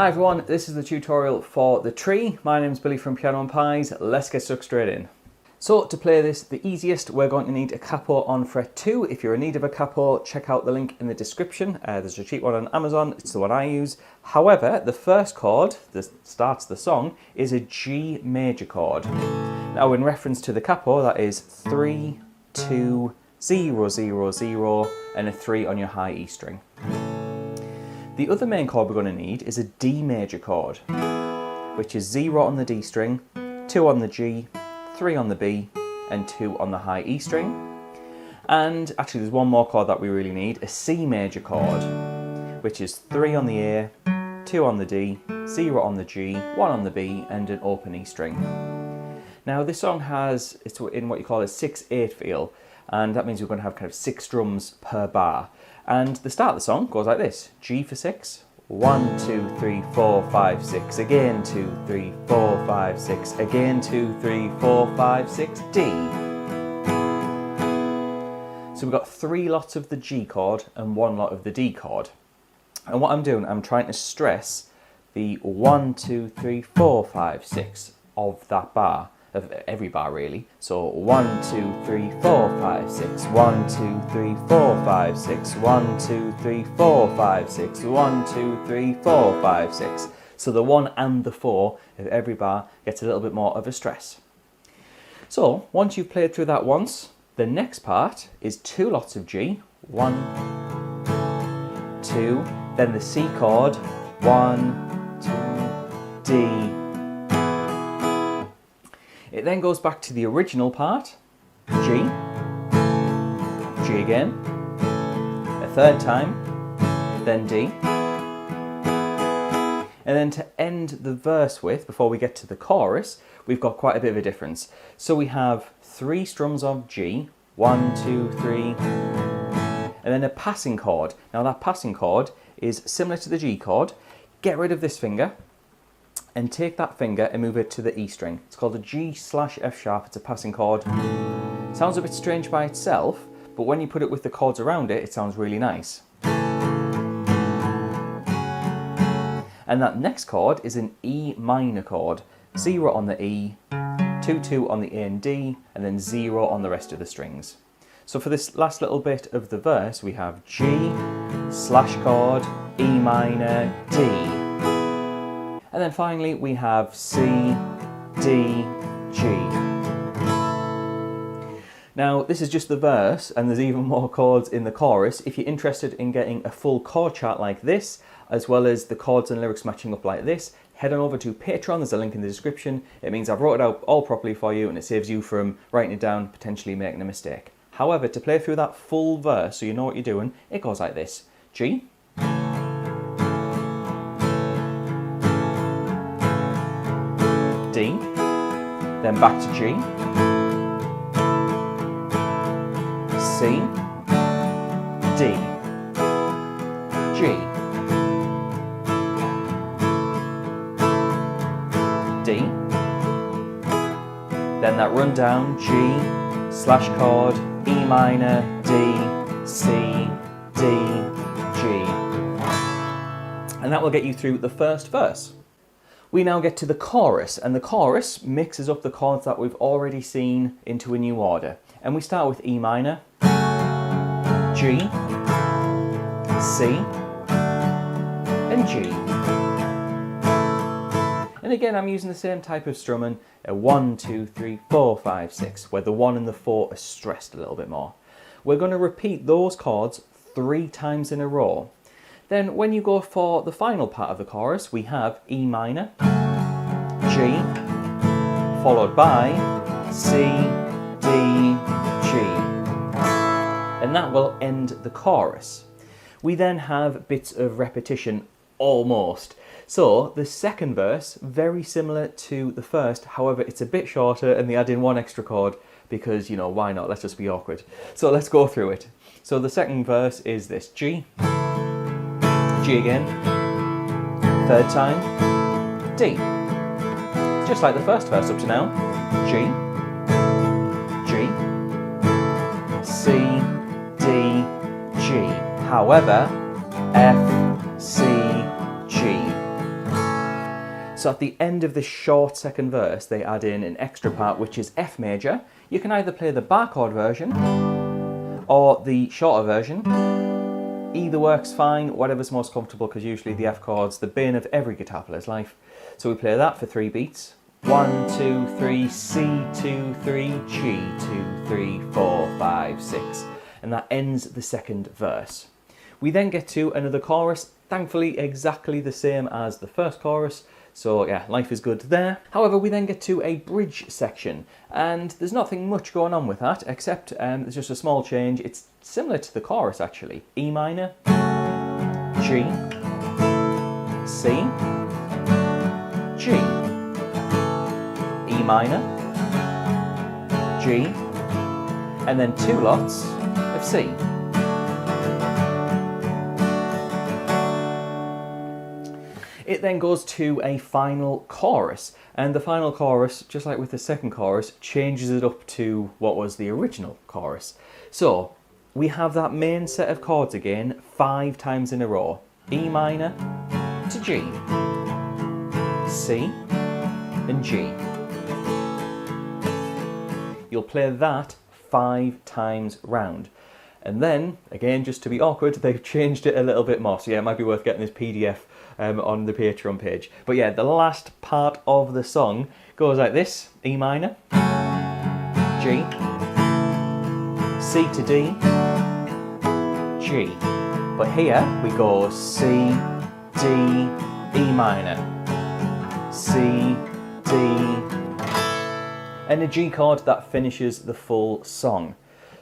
Hi everyone, this is the tutorial for the tree. My name's Billy from Piano and Pies. Let's get stuck straight in. So to play this the easiest, we're going to need a capo on fret 2. If you're in need of a capo, check out the link in the description. There's a cheap one on Amazon, it's the one I use. However, the first chord that starts the song is a G major chord. Now in reference to the capo, that is 3, 2, 0, 0, 0 and a 3 on your high E string. The other main chord we're going to need is a D major chord, which is 0 on the D string, 2 on the G, 3 on the B, and 2 on the high E string. And actually there's one more chord that we really need, a C major chord, which is 3 on the A, 2 on the D, 0 on the G, 1 on the B, and an open E string. Now this song it's in what you call a 6/8 feel, and that means we're going to have kind of 6 drums per bar. And the start of the song goes like this: G for 6, 1, 2, 3, 4, 5, 6, again 2, 3, 4, 5, 6, again 2, 3, 4, 5, 6, D. So we've got 3 lots of the G chord and 1 lot of the D chord. And what I'm doing, I'm trying to stress the 1, 2, 3, 4, 5, 6 of that bar, of every bar really. So 1, 2, 3, 4, 5, 6, 1, 2, 3, 4, 5, 6, 1, 2, 3, 4, 5, 6, 1, 2, 3, 4, 5, 6. So the 1 and the 4 of every bar gets a little bit more of a stress. So once you've played through that once, the next part is 2 lots of G, 1, 2, then the C chord, 1, 2, D. It then goes back to the original part, G, G again, a third time, then D. And then to end the verse with, before we get to the chorus, we've got quite a bit of a difference. So we have 3 strums of G, 1, 2, 3, and then a passing chord. Now that passing chord is similar to the G chord. Get rid of this finger and take that finger and move it to the E string. It's called a G/F sharp, it's a passing chord. It sounds a bit strange by itself, but when you put it with the chords around it, it sounds really nice. And that next chord is an E minor chord. 0 on the E, 2, 2 on the A and D, and then 0 on the rest of the strings. So for this last little bit of the verse, we have G, slash chord, E minor, D. And then finally we have C, D, G. Now this is just the verse and there's even more chords in the chorus. If you're interested in getting a full chord chart like this, as well as the chords and lyrics matching up like this, head on over to Patreon, there's a link in the description. It means I've wrote it out all properly for you and it saves you from writing it down, potentially making a mistake. However, to play through that full verse so you know what you're doing, it goes like this: G, D, then back to G, C, D, G, D, then that run down, G/chord, E minor, D, C, D, G. And that will get you through the first verse. We now get to the chorus, and the chorus mixes up the chords that we've already seen into a new order. And we start with E minor, G, C, and G. And again, I'm using the same type of strumming, a 1, 2, 3, 4, 5, 6, where the 1 and the 4 are stressed a little bit more. We're going to repeat those chords 3 times in a row. Then when you go for the final part of the chorus, we have E minor, G, followed by C, D, G. And that will end the chorus. We then have bits of repetition almost. So the second verse, very similar to the first, however it's a bit shorter and they add in 1 extra chord because, you know, why not? Let's just be awkward. So let's go through it. So the second verse is this: G, G again, third time, D. Just like the first verse up to now. G, G, C, D, G. However, F, C, G. So at the end of this short second verse, they add in an extra part, which is F major. You can either play the bar chord version or the shorter version. Either works fine, whatever's most comfortable, because usually the F chord's the bane of every guitar player's life. So we play that for 3 beats. 1, 2, 3, C, 2, 3, G, 2, 3, 4, 5, 6. And that ends the second verse. We then get to another chorus, thankfully exactly the same as the first chorus. So yeah, life is good there. However, we then get to a bridge section, and there's nothing much going on with that, except there's just a small change. It's similar to the chorus actually. E minor, G, C, G, E minor, G, and then 2 lots of C. It then goes to a final chorus, and the final chorus, just like with the second chorus, changes it up to what was the original chorus. So we have that main set of chords again 5 times in a row. E minor to G, C and G. You'll play that 5 times round. And then, again, just to be awkward, they've changed it a little bit more. So yeah, it might be worth getting this PDF on the Patreon page. But yeah, the last part of the song goes like this. E minor, G, C to D, G. But here we go C, D, E minor, C, D, and a G chord that finishes the full song.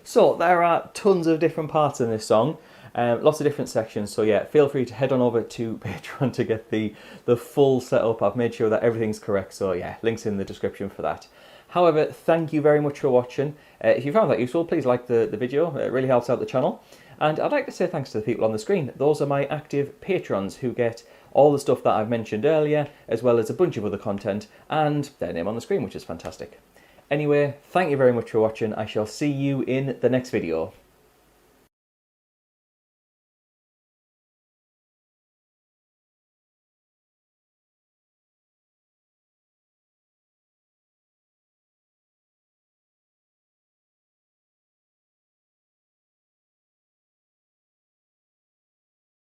So there are tons of different parts in this song, lots of different sections, so yeah, feel free to head on over to Patreon to get the full setup. I've made sure that everything's correct, so yeah, links in the description for that. However, thank you very much for watching. If you found that useful, please like the video, it really helps out the channel. And I'd like to say thanks to the people on the screen. Those are my active patrons who get all the stuff that I've mentioned earlier, as well as a bunch of other content, and their name on the screen, which is fantastic. Anyway, thank you very much for watching. I shall see you in the next video.